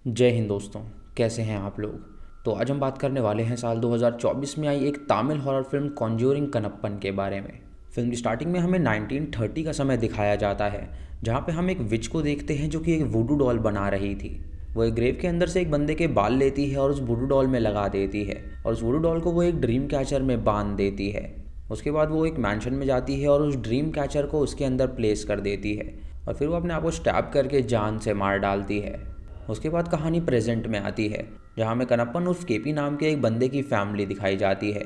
जय हिंद दोस्तों। कैसे हैं आप लोग। तो आज हम बात करने वाले हैं साल 2024 में आई एक Tamil horror film Conjuring Kanappan के बारे में। फिल्म की स्टार्टिंग में हमें 1930 का समय दिखाया जाता है, जहां पे हम एक विच को देखते हैं जो कि एक वुडू डॉल बना रही थी। वो एक ग्रेव के अंदर से एक बंदे के बाल लेती है और उस वुडू डॉल में लगा देती है, और उस वुडू डॉल को वो एक ड्रीम कैचर में बांध देती है। उसके बाद वो एक मैंशन में जाती है और उस ड्रीम कैचर को उसके अंदर प्लेस कर देती है, और फिर वो अपने आप को स्टैब करके जान से मार डालती है। उसके बाद कहानी प्रेजेंट में आती है, जहाँ में कनप्पन उर्फ केपी नाम के एक बंदे की फैमिली दिखाई जाती है।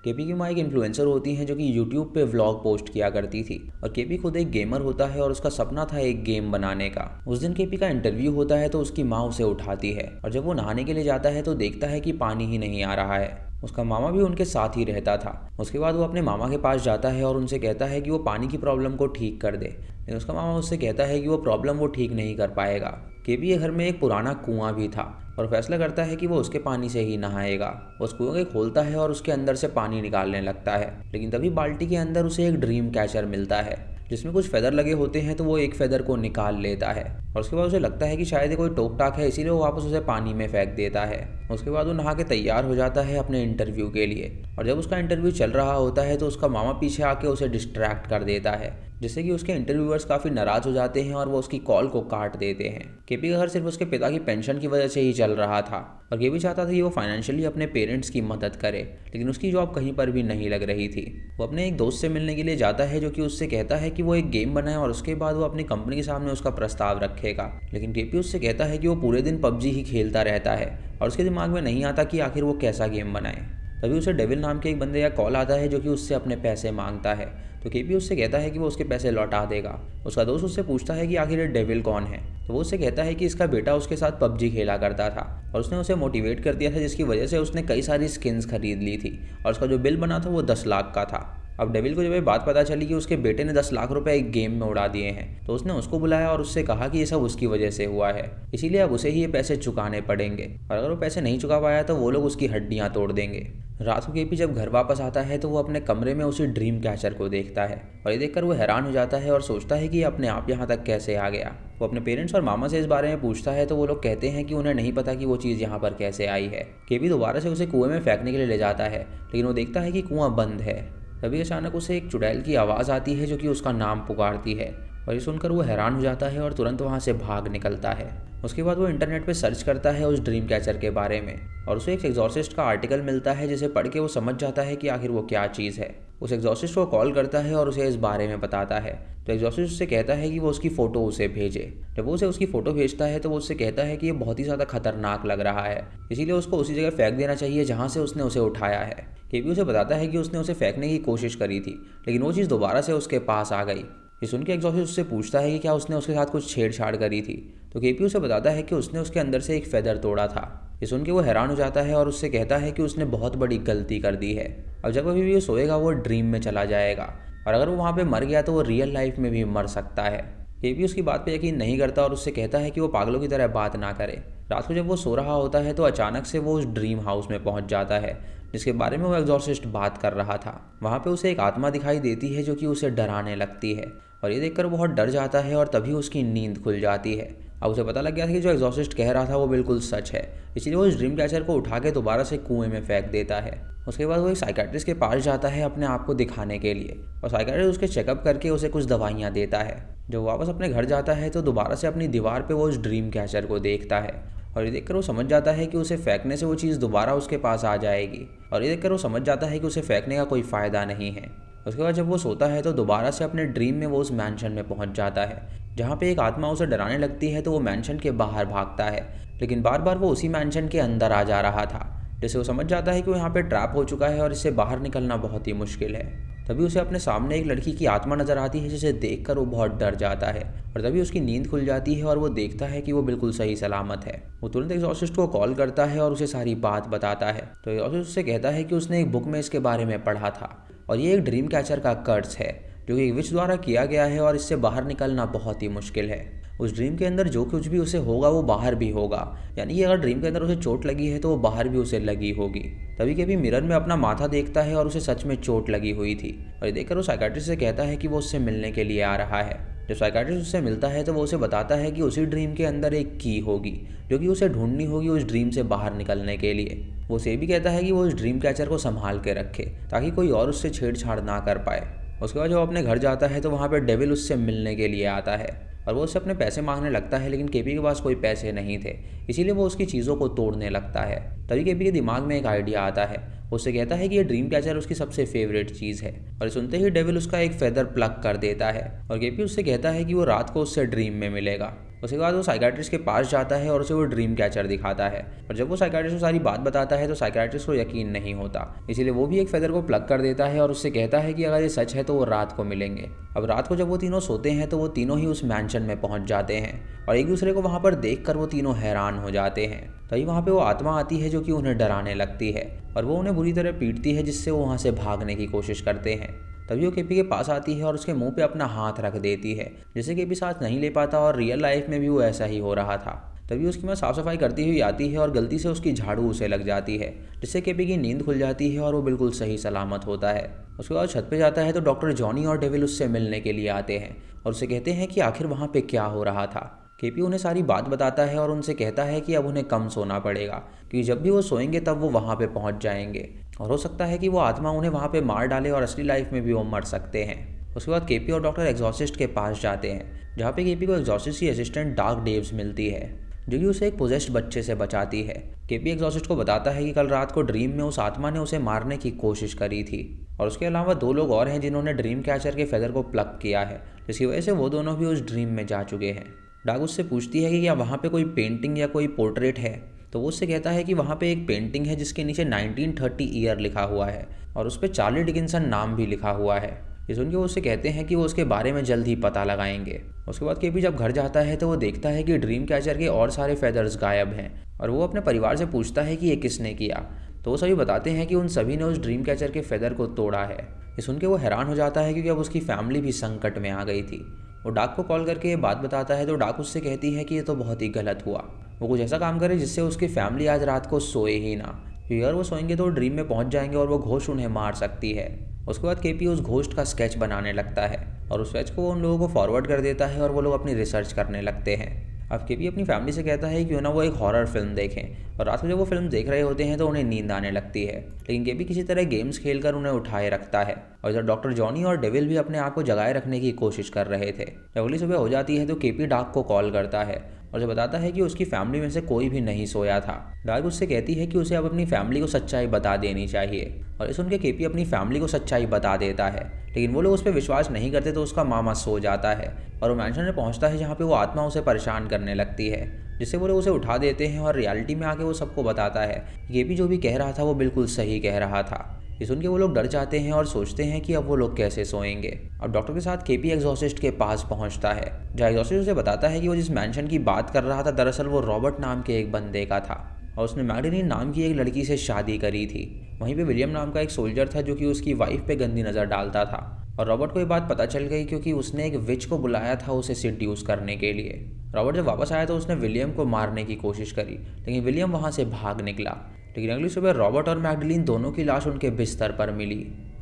केपी की माँ एक इन्फ्लुएंसर होती हैं जो कि यूट्यूब पे व्लॉग पोस्ट किया करती थी, और केपी खुद एक गेमर होता है और उसका सपना था एक गेम बनाने का। उस दिन केपी का इंटरव्यू होता है तो उसकी माँ उसे उठाती है, और जब वो नहाने के लिए जाता है तो देखता है कि पानी ही नहीं आ रहा है। उसका मामा भी उनके साथ ही रहता था। उसके बाद वो अपने मामा के पास जाता है और उनसे कहता है कि वो पानी की प्रॉब्लम को ठीक कर दे, लेकिन उसका मामा उससे कहता है कि वो प्रॉब्लम वो ठीक नहीं कर पाएगा। केपी के घर में एक पुराना कुआं भी था, और फैसला करता है कि वो उसके पानी से ही नहाएगा। उस कुएं को खोलता है और उसके अंदर से पानी निकालने लगता है, लेकिन तभी बाल्टी के अंदर उसे एक ड्रीम कैचर मिलता है जिसमें कुछ फेदर लगे होते हैं। तो वो एक फेदर को निकाल लेता है, और उसके बाद उसे लगता है कि शायद ये कोई टोक टाक है, इसीलिए वो वापस उसे पानी में फेंक देता है। उसके बाद वो नहा के तैयार हो जाता है अपने इंटरव्यू के लिए, और जब उसका इंटरव्यू चल रहा होता है तो उसका मामा पीछे आके उसे डिस्ट्रैक्ट कर देता है, जिससे कि उसके इंटरव्यूअर्स काफ़ी नाराज़ हो जाते हैं और वो उसकी कॉल को काट देते हैं। केपी का घर सिर्फ उसके पिता की पेंशन की वजह से ही चल रहा था, और केपी चाहता था कि वो फाइनेंशियली अपने पेरेंट्स की मदद करे, लेकिन उसकी जॉब कहीं पर भी नहीं लग रही थी। वो अपने एक दोस्त से मिलने के लिए जाता है जो कि उससे कहता है कि वो एक गेम बनाए और उसके बाद वो अपनी कंपनी के सामने उसका प्रस्ताव रखेगा, लेकिन केपी उससे कहता है कि वो पूरे दिन पबजी ही खेलता रहता है और उसके दिमाग में नहीं आता कि आखिर वो कैसा गेम बनाए। तभी उसे डेविल नाम के एक बंदे का कॉल आता है जो कि उससे अपने पैसे मांगता है, तो केपी उससे कहता है कि वो उसके पैसे लौटा देगा। उसका दोस्त उससे पूछता है कि आखिर ये डेविल कौन है, तो वो उससे कहता है कि इसका बेटा उसके साथ पबजी खेला करता था और उसने उसे मोटिवेट कर दिया था, जिसकी वजह से उसने कई सारी स्किन्स खरीद ली थी, और उसका जो बिल बना था वो 10 लाख का था। अब डेविल को जब ये बात पता चली कि उसके बेटे ने 10 लाख रुपए एक गेम में उड़ा दिए हैं, तो उसने उसको बुलाया और उससे कहा कि ये सब उसकी वजह से हुआ है, इसीलिए अब उसे ही ये पैसे चुकाने पड़ेंगे, और अगर वो पैसे नहीं चुका पाया तो वो लोग उसकी हड्डियां तोड़ देंगे। रात को केपी जब घर वापस आता है तो वो अपने कमरे में उसी ड्रीम कैचर को देखता है, और ये देखकर वो हैरान हो जाता है और सोचता है कि ये अपने आप यहाँ तक कैसे आ गया। वो अपने पेरेंट्स और मामा से इस बारे में पूछता है तो वो लोग कहते हैं कि उन्हें नहीं पता कि वो चीज़ यहाँ पर कैसे आई है। केपी दोबारा से उसे कुएं में फेंकने के लिए ले जाता है, लेकिन वो देखता है कि कुआं बंद है। तभी अचानक उसे एक चुड़ैल की आवाज़ आती है जो कि उसका नाम पुकारती है, और ये सुनकर वो हैरान हो जाता है और तुरंत वहाँ से भाग निकलता है। उसके बाद वो इंटरनेट पे सर्च करता है उस ड्रीम कैचर के बारे में, और उसे एक एग्जॉर्सिस्ट का आर्टिकल मिलता है जिसे पढ़ के वो समझ जाता है कि आखिर वो क्या चीज़ है। उस एग्जॉर्सिस्ट को कॉल करता है और उसे इस बारे में बताता है, तो एग्जॉर्सिस्ट उससे कहता है कि वो उसकी फ़ोटो उसे भेजे। जब वो उसे उसकी फ़ोटो भेजता है तो वो उससे कहता है कि ये बहुत ही ज़्यादा खतरनाक लग रहा है, इसीलिए उसको उसी जगह फेंक देना चाहिए जहाँ से उसने उसे उठाया है। केपी उसे बताता है कि उसने उसे फेंकने की कोशिश करी थी, लेकिन वो चीज़ दोबारा से उसके पास आ गई। ये सुन के एग्जॉर्सिस्ट उससे पूछता है कि क्या उसने उसके साथ कुछ छेड़छाड़ करी थी, तो केपी उसे बताता है कि उसने उसके अंदर से एक फेदर तोड़ा था। ये सुन के वो हैरान हो जाता है और उससे कहता है कि उसने बहुत बड़ी गलती कर दी है। अब जब कभी भी वो सोएगा वो ड्रीम में चला जाएगा, और अगर वो वहाँ पे मर गया तो वो रियल लाइफ में भी मर सकता है। केपी उसकी बात पे यकीन नहीं करता और उससे कहता है कि वो पागलों की तरह बात ना करे। रात को जब वो सो रहा होता है तो अचानक से वो उस ड्रीम हाउस में पहुंच जाता है जिसके बारे में वो एग्जॉर्सिस्ट बात कर रहा था। वहाँ पे उसे एक आत्मा दिखाई देती है जो कि उसे डराने लगती है, और ये देखकर वो बहुत डर जाता है और तभी उसकी नींद खुल जाती है। अब उसे पता लग गया था कि जो एग्जॉर्सिस्ट कह रहा था वो बिल्कुल सच है, इसीलिए वो इस ड्रीम कैचर को उठा के दोबारा से कुएं में फेंक देता है। उसके बाद वो एक साइकेट्रिस्ट के पास जाता है अपने आप को दिखाने के लिए, और साइकेट्रिस्ट उसके चेकअप करके उसे कुछ दवाइयाँ देता है। जब वापस अपने घर जाता है तो दोबारा से अपनी दीवार पे वो उस ड्रीम कैचर को देखता है, और ये देखकर वो समझ जाता है कि उसे फेंकने से वो चीज़ दोबारा उसके पास आ जाएगी, और ये देखकर वो समझ जाता है कि उसे फेंकने का कोई फ़ायदा नहीं है। उसके बाद जब वो सोता है तो दोबारा से अपने ड्रीम में वो उस मैंशन में पहुंच जाता है जहाँ पे एक आत्मा उसे डराने लगती है, तो वो मैंशन के बाहर भागता है, लेकिन बार बार वो उसी मैंशन के अंदर आ जा रहा था, जिससे वो समझ जाता है कि वो यहाँ पे ट्रैप हो चुका है और इससे बाहर निकलना बहुत ही मुश्किल है। तभी उसे अपने सामने एक लड़की की आत्मा नजर आती है जिसे देखकर वो बहुत डर जाता है, और तभी उसकी नींद खुल जाती है और वो देखता है कि वो बिल्कुल सही सलामत है। वो तुरंत एग्जॉर्सिस्ट को कॉल करता है और उसे सारी बात बताता है, तो एग्जॉर्सिस्ट उससे कहता है कि उसने एक बुक में इसके बारे में पढ़ा था, और ये एक ड्रीम कैचर का कर्स है जो कि एक विच द्वारा किया गया है, और इससे बाहर निकलना बहुत ही मुश्किल है। उस ड्रीम के अंदर जो कुछ भी उसे होगा वो बाहर भी होगा, यानी कि अगर ड्रीम के अंदर उसे चोट लगी है तो वो बाहर भी उसे लगी होगी। तभी कभी मिरर में अपना माथा देखता है और उसे सच में चोट लगी हुई थी, और ये देखकर वो साइकेट्रिस्ट से कहता है कि वो उससे मिलने के लिए आ रहा है। जब साइकाट्रिस्ट उससे मिलता है तो वो उसे बताता है कि उसी ड्रीम के अंदर एक की होगी जो कि उसे ढूंढनी होगी उस ड्रीम से बाहर निकलने के लिए। वो उसे भी कहता है कि वो उस ड्रीम कैचर को संभाल के रखे ताकि कोई और उससे छेड़छाड़ ना कर पाए। उसके बाद जब वो अपने घर जाता है तो वहाँ पर डेविल उससे मिलने के लिए आता है और वो उससे अपने पैसे मांगने लगता है, लेकिन केपी के पास कोई पैसे नहीं थे, इसीलिए वो उसकी चीज़ों को तोड़ने लगता है। तभी केपी के दिमाग में एक आइडिया आता है। उससे कहता है कि ये ड्रीम कैचर उसकी सबसे फेवरेट चीज़ है और सुनते ही डेविल उसका एक फेदर प्लग कर देता है और केपी उससे कहता है कि वो रात को उससे ड्रीम में मिलेगा। उसके बाद वो साइकाट्रिस्ट के पास जाता है और उसे वो ड्रीम कैचर दिखाता है और जब वो साइकाट्रिस्ट को सारी बात बताता है तो साइकाट्रिस्ट को यकीन नहीं होता, इसीलिए वो भी एक फेदर को प्लग कर देता है और उससे कहता है कि अगर ये सच है तो वो रात को मिलेंगे। अब रात को जब वो तीनों सोते हैं तो वो तीनों ही उस मैंशन में पहुंच जाते हैं और एक दूसरे को वहां पर देखकर वो तीनों हैरान हो जाते हैं। तभी वहां पे वो आत्मा आती है जो कि उन्हें डराने लगती है और वो उन्हें बुरी तरह पीटती है, जिससे वो वहां से भागने की कोशिश करते हैं। तभी वो केपी के पास आती है और उसके मुंह पे अपना हाथ रख देती है, जिससे केपी सांस नहीं ले पाता और रियल लाइफ में भी वो ऐसा ही हो रहा था। तभी उसकी माँ साफ सफाई करती हुई आती है और गलती से उसकी झाड़ू उसे लग जाती है, जिससे केपी की नींद खुल जाती है और वो बिल्कुल सही सलामत होता है। उसके बाद छत पे जाता है तो डॉक्टर जॉनी और डेविल उससे मिलने के लिए आते हैं और उससे कहते हैं कि आखिर वहाँ पे क्या हो रहा था। केपी उन्हें सारी बात बताता है और उनसे कहता है कि अब उन्हें कम सोना पड़ेगा क्योंकि जब भी वो सोएंगे तब वो वहाँ पे पहुँच जाएंगे और हो सकता है कि वो आत्मा उन्हें वहाँ पे मार डाले और असली लाइफ में भी वो मर सकते हैं। उसके बाद केपी और डॉक्टर एग्जॉर्सिस्ट के पास जाते हैं, जहाँ पे केपी को एग्जॉर्सिस्ट की असिस्टेंट डार्क डेव्स मिलती है जो कि उसे एक पोजेस्ड बच्चे से बचाती है। केपी एग्जॉर्सिस्ट को बताता है कि कल रात को ड्रीम में उस आत्मा ने उसे मारने की कोशिश करी थी और उसके अलावा 2 लोग और हैं जिन्होंने ड्रीम कैचर के फेदर को प्लग किया है, जिसकी वजह से वो दोनों भी उस ड्रीम में जा चुके हैं। डार्क उससे पूछती है कि क्या वहाँ पे कोई पेंटिंग या कोई पोर्ट्रेट है, तो वो उससे कहता है कि वहाँ पे एक पेंटिंग है जिसके नीचे 1930 ईयर लिखा हुआ है और उस पर चार्ली डिकिंसन नाम भी लिखा हुआ है। ये सुन के वो उससे कहते हैं कि वो उसके बारे में जल्द ही पता लगाएंगे। उसके बाद केपी जब घर जाता है तो वो देखता है कि ड्रीम कैचर के और सारे फेदर्स गायब हैं और वो अपने परिवार से पूछता है कि ये किसने किया, तो वो सभी बताते हैं कि उन सभी ने उस ड्रीम कैचर के फेदर को तोड़ा है। ये सुन के वो हैरान हो जाता है क्योंकि अब उसकी फैमिली भी संकट में आ गई थी। वो डाक को कॉल करके ये बात बताता है तो डाक उससे कहती है कि ये तो बहुत ही गलत हुआ, वो कुछ ऐसा काम करे जिससे उसकी फैमिली आज रात को सोए ही ना, क्योंकि अगर वो सोएंगे तो ड्रीम में पहुंच जाएंगे और वो घोस्ट उन्हें मार सकती है। उसके बाद केपी उस घोस्ट का स्केच बनाने लगता है और उस स्केच को वो उन लोगों को फॉरवर्ड कर देता है और वो लोग अपनी रिसर्च करने लगते हैं। अब केपी अपनी फैमिली से कहता है कि क्यों ना वो एक हॉरर फिल्म देखें और रात को जब वो फिल्म देख रहे होते हैं तो उन्हें नींद आने लगती है, लेकिन केपी किसी तरह गेम्स खेलकर उन्हें उठाए रखता है और जब डॉक्टर जॉनी और डेविल भी अपने आप को जगाए रखने की कोशिश कर रहे थे। जब अगली सुबह हो जाती है तो केपी डार्क को कॉल करता है और जो बताता है कि उसकी फैमिली में से कोई भी नहीं सोया था। डार्क उससे कहती है कि उसे अब अपनी फैमिली को सच्चाई बता देनी चाहिए और इस सुनकर केपी अपनी फैमिली को सच्चाई बता देता है, लेकिन वो लोग उस पर विश्वास नहीं करते तो उसका मामा सो जाता है और वो मैंशन में पहुंचता है जहाँ पे वो आत्मा उसे परेशान करने लगती है, जिससे वो लोग उसे उठा देते हैं और रियलिटी में आके वो सबको बताता है कि केपी जो भी कह रहा था वो बिल्कुल सही कह रहा था। ये सुन के वो लोग डर जाते हैं और सोचते हैं कि अब वो लोग कैसे सोएंगे। अब डॉक्टर के साथ केपी एग्जॉर्सिस्ट के पास पहुंचता है, जहाँ एग्जॉर्सिस्ट उसे बताता है कि वो जिस मैंशन की बात कर रहा था दरअसल वो रॉबर्ट नाम के एक बंदे का था और उसने मैगडलीन नाम की एक लड़की से शादी करी थी। वहीं पे विलियम नाम का एक सोल्जर था जो कि उसकी वाइफ पे गंदी नज़र डालता था और रॉबर्ट को ये बात पता चल गई क्योंकि उसने एक विच को बुलाया था उसे सिड्यूस करने के लिए। रॉबर्ट जब वापस आया तो उसने विलियम को मारने की कोशिश करी, लेकिन विलियम वहाँ से भाग निकला। लेकिन अगली सुबह रॉबर्ट और मैगडलीन दोनों की लाश उनके बिस्तर पर मिली,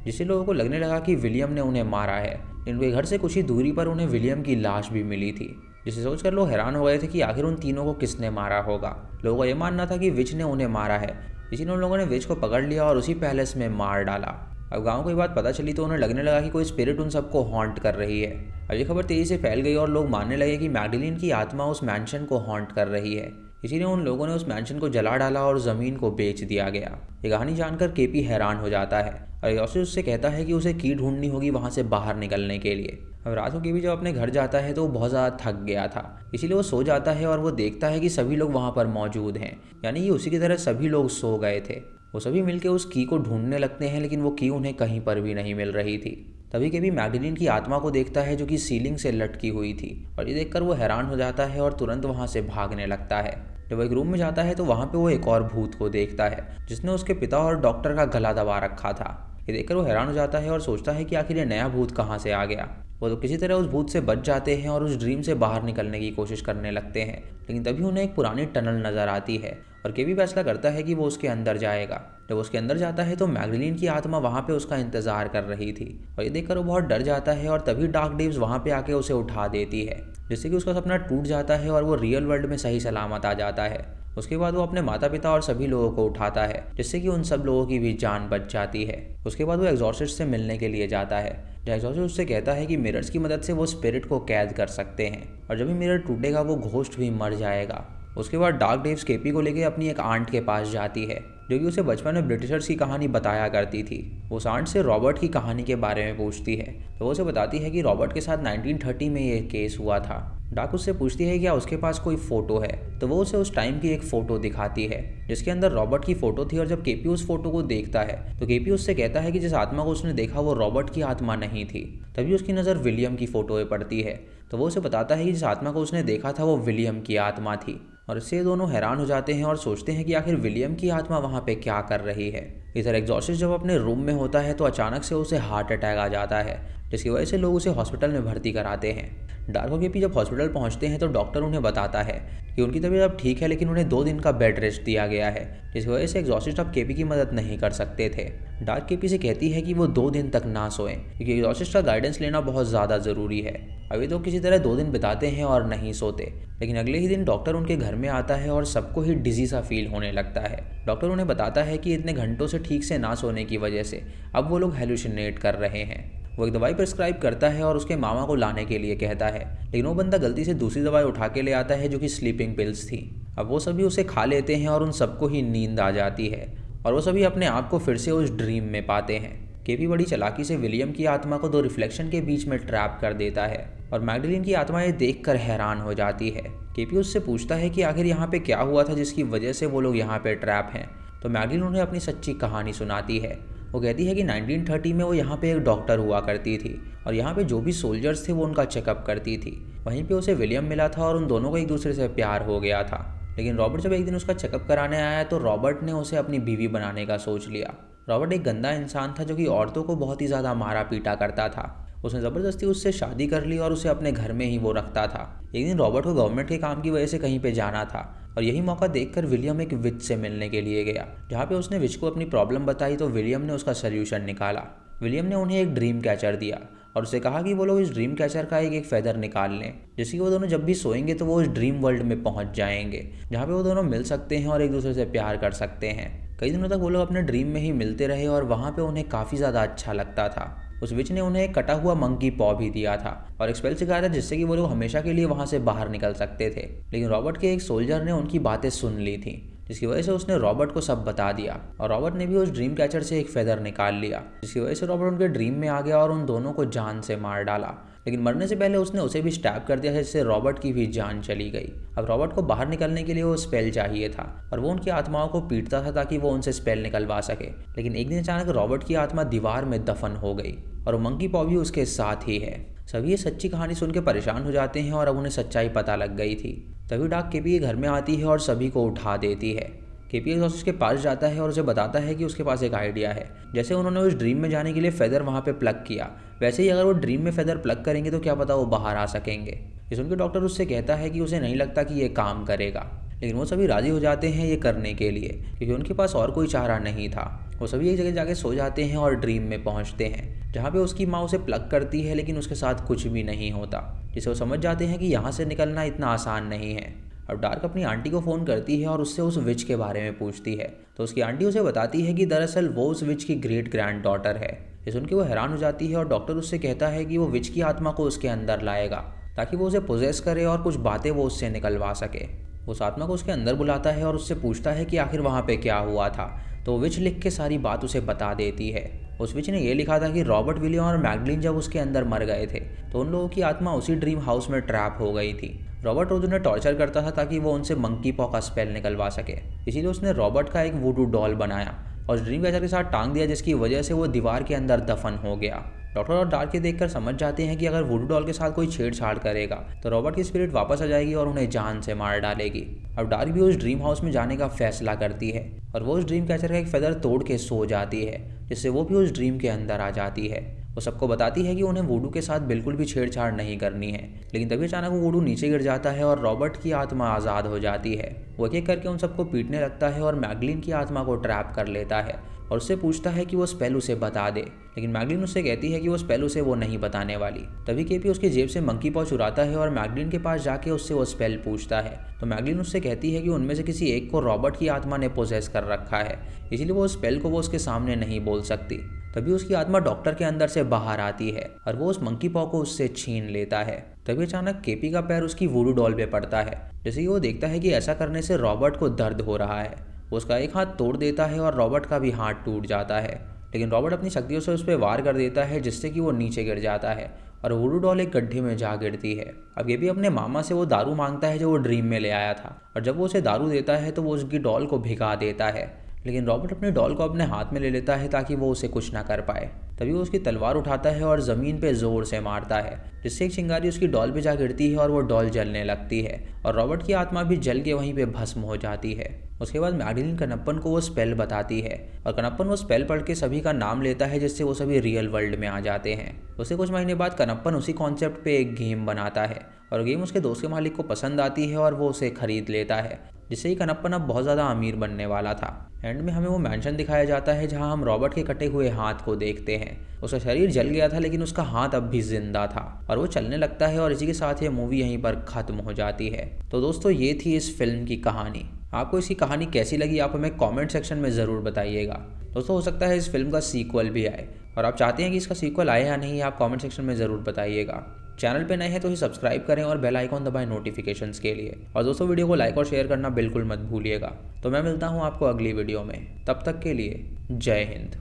जिससे लोगों को लगने लगा कि विलियम ने उन्हें मारा है। इनके घर से कुछ ही दूरी पर उन्हें विलियम की लाश भी मिली थी, जिसे सोचकर लोग हैरान हो गए थे कि आखिर उन तीनों को किसने मारा होगा। लोगों का यह मानना था कि विच ने उन्हें मारा है, इसीलिए उन लोगों ने विच को पकड़ लिया और उसी पैलेस में मार डाला। अब गांव को ये बात पता चली तो उन्हें लगने लगा कि कोई स्पिरिट उन सबको हॉन्ट कर रही है। अब ये खबर तेजी से फैल गई और लोग मानने लगे कि मैगडलीन की आत्मा उस मैंशन को हॉन्ट कर रही है, इसीलिए उन लोगों ने उस मैंशन को जला डाला और ज़मीन को बेच दिया गया। ये कहानी जानकर केपी हैरान हो जाता है और एग्जॉर्सिस्ट उससे कहता है कि उसे की ढूंढनी होगी वहाँ से बाहर निकलने के लिए। अब रात को केपी जब अपने घर जाता है तो वो बहुत ज़्यादा थक गया था, इसीलिए वो सो जाता है और वो देखता है कि सभी लोग वहाँ पर मौजूद हैं, यानी कि उसी की तरह सभी लोग सो गए थे। वो सभी मिलकर उस की को ढूंढने लगते हैं, लेकिन वो की उन्हें कहीं पर भी नहीं मिल रही थी। तभी केपी मैगडलीन की आत्मा को देखता है जो कि सीलिंग से लटकी हुई थी और ये देखकर वो हैरान हो जाता है और तुरंत वहाँ से भागने लगता है। जब वो एक रूम में जाता है तो वहाँ पे वो एक और भूत को देखता है जिसने उसके पिता और डॉक्टर का गला दबा रखा था। ये देखकर वो हैरान हो जाता है और सोचता है कि आखिर ये नया भूत कहाँ से आ गया। वो तो किसी तरह उस भूत से बच जाते हैं और उस ड्रीम से बाहर निकलने की कोशिश करने लगते हैं, लेकिन तभी उन्हें एक पुरानी टनल नज़र आती है और केवी फैसला करता है कि वो उसके अंदर जाएगा। जब उसके अंदर जाता है तो मैगडलीन की आत्मा वहाँ पे उसका इंतजार कर रही थी और ये देखकर वो बहुत डर जाता है और तभी डार्क डेव्स वहाँ पे आके उसे उठा देती है, जिससे कि उसका सपना टूट जाता है और वो रियल वर्ल्ड में सही सलामत आ जाता है। उसके बाद वो अपने माता पिता और सभी लोगों को उठाता है, जिससे कि उन सब लोगों की भी जान बच जाती है। उसके बाद वो एग्जॉर्सिस्ट से मिलने के लिए जाता है, जहाँ एग्जॉर्सिस्ट उससे कहता है कि मिरर्स की मदद से वो स्पिरिट को कैद कर सकते हैं और जब भी मिरर टूटेगा वो घोस्ट भी मर जाएगा। उसके बाद डार्क डेव्स केपी को लेकर अपनी एक आंट के पास जाती है, जो कि उसे बचपन में ब्रिटिशर्स की कहानी बताया करती थी। वो उस आंट से रॉबर्ट की कहानी के बारे में पूछती है, तो वो उसे बताती है कि रॉबर्ट के साथ 1930 में ये केस हुआ था। डार्क उससे पूछती है क्या उसके पास कोई फ़ोटो है, तो वो उसे उस टाइम की एक फ़ोटो दिखाती है जिसके अंदर रॉबर्ट की फ़ोटो थी। और जब केपी उस फोटो को देखता है तो केपी उससे कहता है कि जिस आत्मा को उसने देखा वो रॉबर्ट की आत्मा नहीं थी। तभी उसकी नज़र विलियम की फ़ोटो पे पड़ती है, तो वो उसे बताता है कि जिस आत्मा को उसने देखा था वो विलियम की आत्मा थी। और इससे दोनों हैरान हो जाते हैं और सोचते हैं कि आखिर विलियम की आत्मा वहाँ पे क्या कर रही है। इधर एग्जॉर्सिस्ट जब अपने रूम में होता है तो अचानक से उसे हार्ट अटैक आ जाता है, जिसकी वजह से लोग उसे हॉस्पिटल में भर्ती कराते हैं। डार्क और केपी जब हॉस्पिटल पहुंचते हैं तो डॉक्टर उन्हें बताता है कि उनकी तबीयत अब ठीक है, लेकिन उन्हें 2 दिन का बेड रेस्ट दिया गया है, जिसकी वजह से एग्जॉर्सिस्ट अब केपी की मदद नहीं कर सकते थे। डार्क केपी से कहती है कि वो 2 दिन तक ना सोएं, क्योंकि एग्जॉर्सिस्ट का गाइडेंस लेना बहुत ज़्यादा ज़रूरी है। अभी तो किसी तरह 2 दिन बिताते हैं और नहीं सोते, लेकिन अगले ही दिन डॉक्टर उनके घर में आता है और सबको ही डिजी सा फील होने लगता है। डॉक्टर उन्हें बताता है कि इतने घंटों से ठीक से ना सोने की वजह से अब वो लोग हेलुसिनेट कर रहे हैं। वो एक दवाई प्रिस्क्राइब करता है और उसके मामा को लाने के लिए कहता है, लेकिन वो बंदा गलती से दूसरी दवाई उठा के ले आता है जो कि स्लीपिंग पिल्स थी। अब वो सभी उसे खा लेते हैं और उन सबको ही नींद आ जाती है और वो सभी अपने आप को फिर से उस ड्रीम में पाते हैं। केपी बड़ी चालाकी से विलियम की आत्मा को 2 रिफ्लेक्शन के बीच में ट्रैप कर देता है और मैगडलीन की आत्मा ये देखकर हैरान हो जाती है। केपी उससे पूछता है कि आखिर यहाँ पे क्या हुआ था जिसकी वजह से वो लोग यहाँ पे ट्रैप हैं, तो मैगडलीन उन्हें अपनी सच्ची कहानी सुनाती है। वो कहती है कि 1930 में वो यहाँ पे एक डॉक्टर हुआ करती थी और यहाँ पे जो भी सोल्जर्स थे वो उनका चेकअप करती थी। वहीं पे उसे विलियम मिला था और उन दोनों को एक दूसरे से प्यार हो गया था, लेकिन रॉबर्ट जब एक दिन उसका चेकअप कराने आया तो रॉबर्ट ने उसे अपनी बीवी बनाने का सोच लिया। रॉबर्ट एक गंदा इंसान था जो कि औरतों को बहुत ही ज़्यादा मारा पीटा करता था। उसने ज़बरदस्ती उससे शादी कर ली और उसे अपने घर में ही वो रखता था। एक दिन रॉबर्ट को गवर्नमेंट के काम की वजह से कहीं पे जाना था और यही मौका देखकर विलियम एक विच से मिलने के लिए गया, जहाँ पे उसने विच को अपनी प्रॉब्लम बताई तो विलियम ने उसका सल्यूशन निकाला। विलियम ने उन्हें एक ड्रीम कैचर दिया और उसे कहा कि वो लोग इस ड्रीम कैचर का एक फेदर निकाल लें, जिससे वो दोनों जब भी सोएंगे तो वो उस ड्रीम वर्ल्ड में पहुंच जाएंगे, जहाँ पे वो दोनों मिल सकते हैं और एक दूसरे से प्यार कर सकते हैं। कई दिनों तक वो लोग अपने ड्रीम में ही मिलते रहे और वहाँ पे उन्हें काफ़ी ज़्यादा अच्छा लगता था। उस विच ने उन्हें एक कटा हुआ मंकी पॉ भी दिया था और एक स्पेल सिखाया था जिससे कि वो लोग हमेशा के लिए वहाँ से बाहर निकल सकते थे, लेकिन रॉबर्ट के एक सोल्जर ने उनकी बातें सुन ली थी, जिसकी वजह से उसने रॉबर्ट को सब बता दिया और रॉबर्ट ने भी उस ड्रीम कैचर से एक फेदर निकाल लिया, जिसकी वजह से रॉबर्ट उनके ड्रीम में आ गया और उन दोनों को जान से मार डाला। लेकिन मरने से पहले उसने उसे भी स्टैब कर दिया, जिससे रॉबर्ट की भी जान चली गई। अब रॉबर्ट को बाहर निकलने के लिए वो स्पेल चाहिए था और वो उनकी आत्माओं को पीटता था ताकि वो उनसे स्पेल निकलवा सके, लेकिन एक दिन अचानक रॉबर्ट की आत्मा दीवार में दफन हो गई और मंकी पॉ भी उसके साथ ही है। सभी ये सच्ची कहानी सुन के परेशान हो जाते हैं और अब उन्हें सच्चाई पता लग गई थी। तभी डार्क केपी के घर में आती है और सभी को उठा देती है। केपी एग्जॉर्सिस्ट के पास जाता है और उसे बताता है कि उसके पास एक आइडिया है। जैसे उन्होंने उस ड्रीम में जाने के लिए फेदर वहाँ पे प्लग किया, वैसे ही अगर वो ड्रीम में फेदर प्लग करेंगे तो क्या पता वो बाहर आ सकेंगे। ये सुनकर डॉक्टर उससे कहता है कि उसे नहीं लगता कि ये काम करेगा, लेकिन वो सभी राजी हो जाते हैं ये करने के लिए, क्योंकि उनके पास और कोई चारा नहीं था। वो सभी एक जगह जाके सो जाते हैं और ड्रीम में पहुंचते हैं, जहाँ पे उसकी माँ उसे प्लग करती है, लेकिन उसके साथ कुछ भी नहीं होता, जिससे वो समझ जाते हैं कि यहाँ से निकलना इतना आसान नहीं है। अब डार्क अपनी आंटी को फ़ोन करती है और उससे उस विच के बारे में पूछती है, तो उसकी आंटी उसे बताती है कि दरअसल वो उस विच की ग्रेट ग्रैंड डॉटर है। ये सुन के वो हैरान हो जाती है और डॉक्टर उससे कहता है कि वो विच की आत्मा को उसके अंदर लाएगा ताकि वो उसे पोजेस करे और कुछ बातें वो उससे निकलवा सके। उस आत्मा को उसके अंदर बुलाता है और उससे पूछता है कि आखिर वहाँ पे क्या हुआ था, तो विच लिख के सारी बात उसे बता देती है। उस विच ने ये लिखा था कि रॉबर्ट, विलियम और मैगडलीन जब उसके अंदर मर गए थे तो उन लोगों की आत्मा उसी ड्रीम हाउस में ट्रैप हो गई थी। रॉबर्ट रोज उन्हें टॉर्चर करता था ताकि वो उनसे मंकी पॉ का स्पेल निकलवा सके, इसीलिए उसने रॉबर्ट का एक वुडू डॉल बनाया और ड्रीम कैचर के साथ टांग दिया, जिसकी वजह से वो दीवार के अंदर दफन हो गया। डॉक्टर और डार्क ये देखकर समझ जाते हैं कि अगर वुडू डॉल के साथ कोई छेड़छाड़ करेगा तो रॉबर्ट की स्पिरिट वापस आ जाएगी और उन्हें जान से मार डालेगी। अब डार्क भी उस ड्रीम हाउस में जाने का फैसला करती है और वो उस ड्रीम कैचर का एक फेदर तोड़ के सो जाती है, जिससे वो भी उस ड्रीम के अंदर आ जाती है। वो सबको बताती है कि उन्हें वुडू के साथ बिल्कुल भी छेड़छाड़ नहीं करनी है, लेकिन तभी अचानक वो वुडू नीचे गिर जाता है और रॉबर्ट की आत्मा आज़ाद हो जाती है। वो एक एक करके उन सबको पीटने लगता है और मैगलिन की आत्मा को ट्रैप कर लेता है और उससे पूछता है कि वो स्पेल उसे बता दे, लेकिन मैगलिन उससे कहती है कि वो स्पेल उसे वो नहीं बताने वाली। तभी केपी उसकी जेब से मंकी पॉ चुराता है और मैगलिन के पास जाके उससे वो स्पेल पूछता है। तो मैगलिन उससे कहती है कि उनमें से किसी एक को रॉबर्ट की आत्मा ने पोजेस कर रखा है, इसीलिए वो स्पेल को वो उसके सामने नहीं बोल सकती। तभी उसकी आत्मा डॉक्टर के अंदर से बाहर आती है और वो उस मंकी पॉ को उससे छीन लेता है। तभी अचानक केपी का पैर उसकी वुडू डॉल पे पड़ता है। जैसे ही वो देखता है कि ऐसा करने से रॉबर्ट को दर्द हो रहा है, वो उसका एक हाथ तोड़ देता है और रॉबर्ट का भी हाथ टूट जाता है, लेकिन रॉबर्ट अपनी शक्तियों से उस पर वार कर देता है जिससे कि वो नीचे गिर जाता है और वुडू डॉल एक गड्ढे में जा गिरती है। अब ये भी अपने मामा से वो दारू मांगता है जो वो ड्रीम में ले आया था, और जब वो उसे दारू देता है तो वो उसकी डॉल को भिगा देता है, लेकिन रॉबर्ट अपनी डॉल को अपने हाथ में ले लेता है ताकि वो उसे कुछ ना कर पाए। तभी वो उसकी तलवार उठाता है और ज़मीन पे ज़ोर से मारता है, जिससे एक चिंगारी उसकी डॉल पे जा गिरती है और वो डॉल जलने लगती है और रॉबर्ट की आत्मा भी जल के वहीं पे भस्म हो जाती है। उसके बाद मैगलिन कनप्पन को वो स्पेल बताती है और कनप्पन वो स्पेल पढ़ के सभी का नाम लेता है, जिससे वो सभी रियल वर्ल्ड में आ जाते हैं। उससे कुछ महीने बाद कनप्पन उसी कॉन्सेप्ट पे एक गेम बनाता है और गेम उसके दोस्त के मालिक को पसंद आती है और वो उसे खरीद लेता है, जिससे ही कनप्पन अब बहुत ज़्यादा अमीर बनने वाला था। एंड में हमें वो मैंशन दिखाया जाता है जहां हम रॉबर्ट के कटे हुए हाथ को देखते हैं। उसका शरीर जल गया था लेकिन उसका हाथ अब भी जिंदा था और वो चलने लगता है और इसी के साथ ये मूवी यहीं पर ख़त्म हो जाती है। तो दोस्तों ये थी इस फिल्म की कहानी। आपको इसकी कहानी कैसी लगी आप हमें कमेंट सेक्शन में ज़रूर बताइएगा। दोस्तों हो सकता है इस फिल्म का सीक्वल भी आए, और आप चाहते हैं कि इसका सीक्वल आए या नहीं आप कमेंट सेक्शन में ज़रूर बताइएगा। चैनल पे नए हैं तो ही सब्सक्राइब करें और बेल आइकॉन दबाएं नोटिफिकेशंस के लिए। और दोस्तों वीडियो को लाइक और शेयर करना बिल्कुल मत भूलिएगा। तो मैं मिलता हूँ आपको अगली वीडियो में, तब तक के लिए जय हिंद।